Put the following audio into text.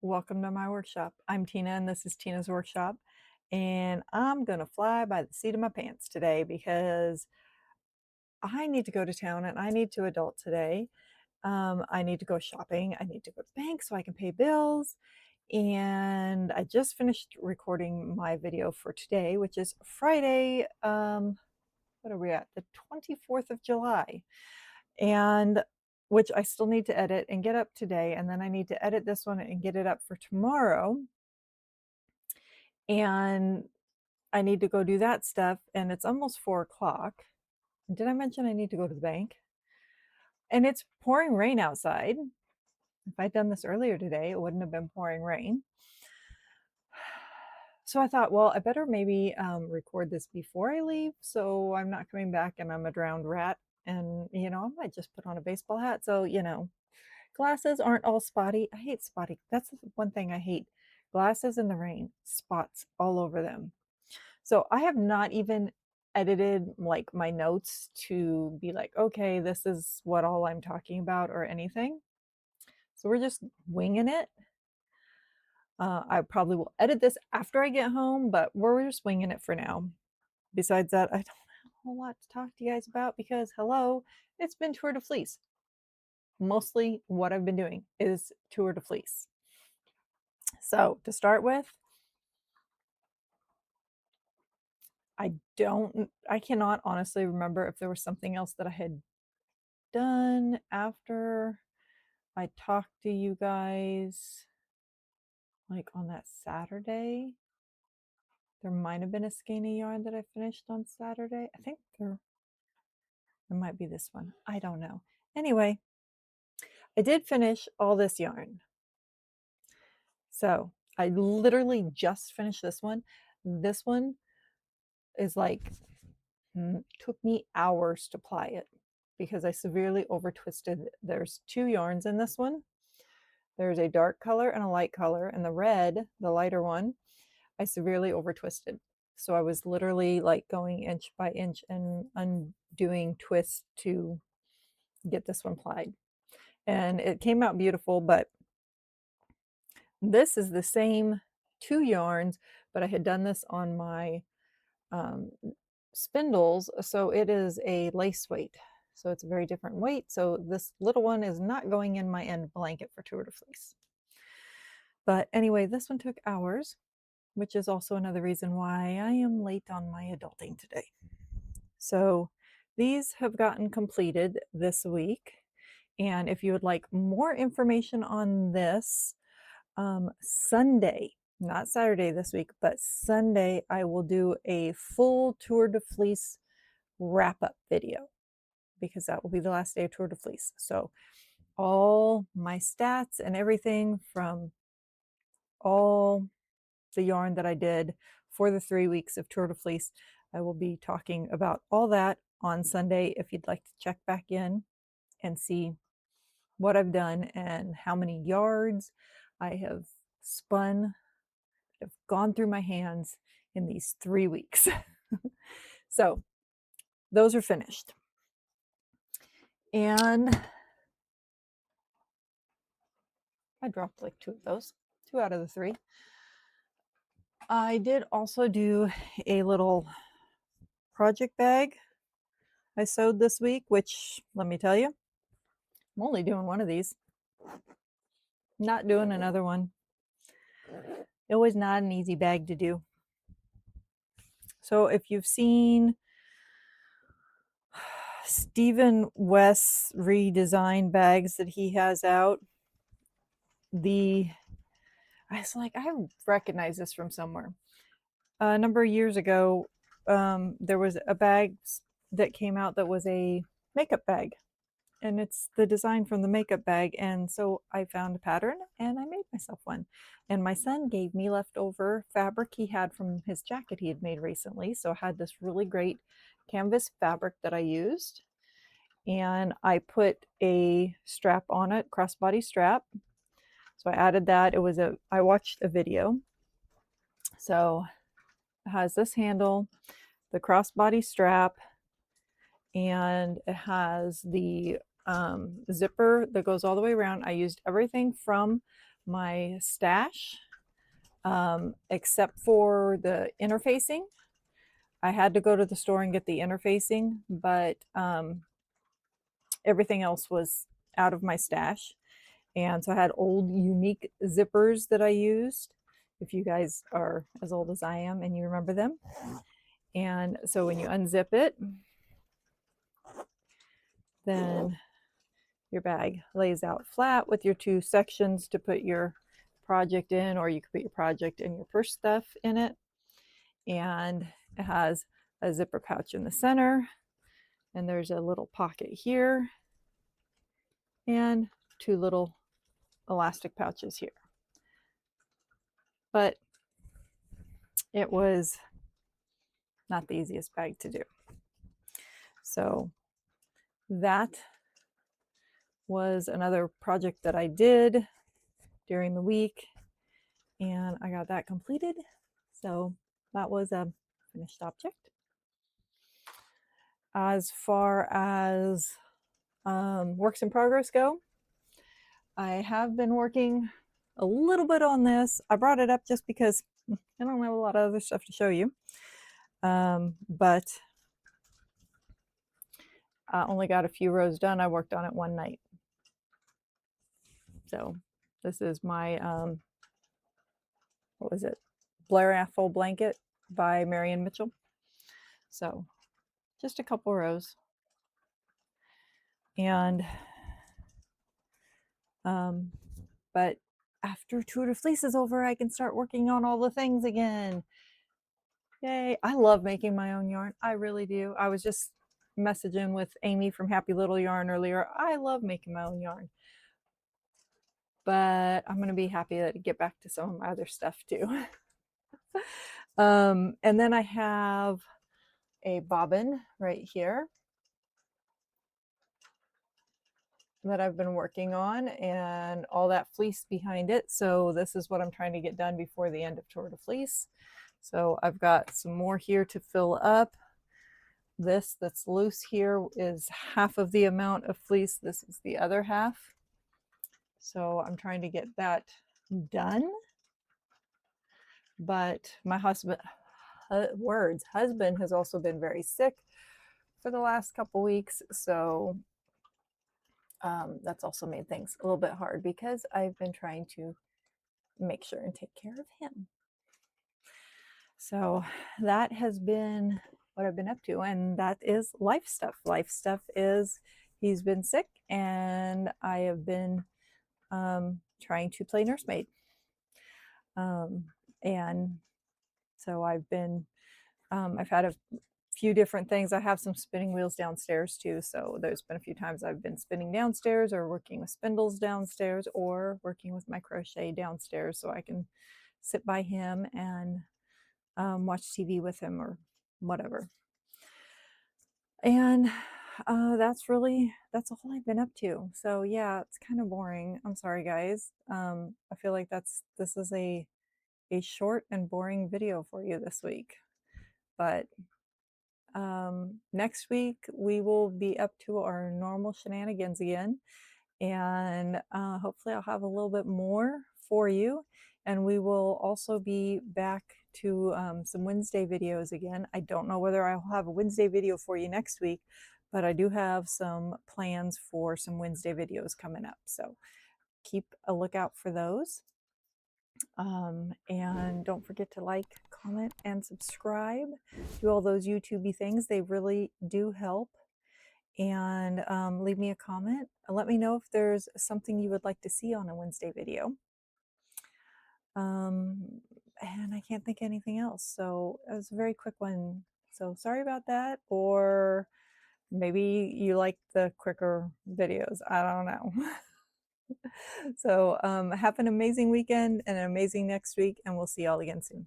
Welcome to my workshop. I'm Tina and this is Tina's workshop. And I'm going to fly by the seat of my pants today because I need to go to town and I need to adult today. I need to go shopping. I need to go to the bank so I can pay bills. And I just finished recording my video for today, which is Friday. What are we at? The 24th of July. And which I still need to edit and get up today. And then I need to edit this one and get it up for tomorrow. And I need to go do that stuff, and it's almost 4 o'clock. Did I mention I need to go to the bank? And it's pouring rain outside. If I'd done this earlier today, it wouldn't have been pouring rain. So I thought, well, I better maybe record this before I leave so I'm not coming back and I'm a drowned rat. And, I might just put on a baseball hat. So, glasses aren't all spotty. I hate spotty. That's the one thing I hate. Glasses in the rain, spots all over them. So I have not even edited like my notes to be like, okay, this is what all I'm talking about or anything. So we're just winging it. I probably will edit this after I get home, but we're just winging it for now. Besides that, I don't have a whole lot to talk to you guys about because, hello, it's been Tour de Fleece. Mostly what I've been doing is Tour de Fleece. So to start with, I cannot honestly remember if there was something else that I had done after I talked to you guys, like on that Saturday. There might have been a skein yarn that I finished on Saturday. I think there might be this one. I don't know. Anyway, I did finish all this yarn. So I literally just finished this one. This one is like, took me hours to ply it because I severely over twisted. There's two yarns in this one. There's a dark color and a light color, and the red, the lighter one, I severely over twisted. So I was literally like going inch by inch and undoing twists to get this one plied. And it came out beautiful, but this is the same two yarns, but I had done this on my spindles, so it is a lace weight. So it's a very different weight. So this little one is not going in my end blanket for Tour de Fleece. But anyway, this one took hours, which is also another reason why I am late on my adulting today. So these have gotten completed this week. And if you would like more information on this, Sunday, not Saturday this week, but Sunday, I will do a full Tour de Fleece wrap-up video because that will be the last day of Tour de Fleece. So all my stats and everything from all the yarn that I did for the 3 weeks of Tour de Fleece, I will be talking about all that on Sunday if you'd like to check back in and see what I've done and how many yards I have spun, have gone through my hands in these 3 weeks. So those are finished. And I dropped like 2 of those, 2 out of the 3. I did also do a little project bag I sewed this week, which let me tell you, I'm only doing one of these. Not doing another one. It was not an easy bag to do. So if you've seen Stephen West's redesigned bags that he has out, I was like, I recognize this from somewhere. A number of years ago, there was a bag that came out that was a makeup bag, and it's the design from the makeup bag. And so I found a pattern and I made myself one. And my son gave me leftover fabric he had from his jacket he had made recently. So I had this really great canvas fabric that I used, and I put a strap on it, crossbody strap. So I added that. I watched a video. So it has this handle, the crossbody strap, and it has the zipper that goes all the way around. I used everything from my stash, except for the interfacing. I had to go to the store and get the interfacing, but everything else was out of my stash. And so I had old unique zippers that I used, if you guys are as old as I am and you remember them. And so when you unzip it, then your bag lays out flat with your two sections to put your project in, or you could put your project and your purse stuff in it. And it has a zipper pouch in the center, and there's a little pocket here, and two little elastic pouches here. But it was not the easiest bag to do. So that was another project that I did during the week, and I got that completed. So that was a finished object. As far as works in progress go, I have been working a little bit on this. I brought it up just because I don't have a lot of other stuff to show you. But I only got a few rows done. I worked on it one night. So this is my, what was it? Blair Athol blanket by Marian Mitchell. So just a couple rows. And, but after Tour de Fleece is over, I can start working on all the things again. Yay. I love making my own yarn. I really do. I was just messaging with Amy from Happy Little Yarn earlier. I love making my own yarn. But I'm going to be happy to get back to some of my other stuff too. And then I have a bobbin right here that I've been working on, and all that fleece behind it. So this is what I'm trying to get done before the end of Tour de Fleece. So I've got some more here to fill up. This that's loose here is half of the amount of fleece. This is the other half. So I'm trying to get that done. But my husband has also been very sick for the last couple weeks. So that's also made things a little bit hard because I've been trying to make sure and take care of him. So that has been what I've been up to, and that is life stuff. Life stuff is he's been sick, and I have been trying to play nursemaid. And so I've been, I've had a few different things. I have some spinning wheels downstairs too. So there's been a few times I've been spinning downstairs or working with spindles downstairs or working with my crochet downstairs, so I can sit by him and watch TV with him or whatever. And that's all I've been up to. So yeah, it's kind of boring. I'm sorry guys. I feel like this is a short and boring video for you this week. But next week we will be up to our normal shenanigans again, and hopefully I'll have a little bit more for you, and we will also be back to some Wednesday videos again. I don't know whether I'll have a Wednesday video for you next week, but I do have some plans for some Wednesday videos coming up, so keep a lookout for those. And don't forget to like, comment, and subscribe. Do all those YouTubey things. They really do help. And leave me a comment. Let me know if there's something you would like to see on a Wednesday video. And I can't think of anything else. So it was a very quick one. So sorry about that. Or maybe you like the quicker videos. I don't know. So have an amazing weekend and an amazing next week, and we'll see y'all again soon.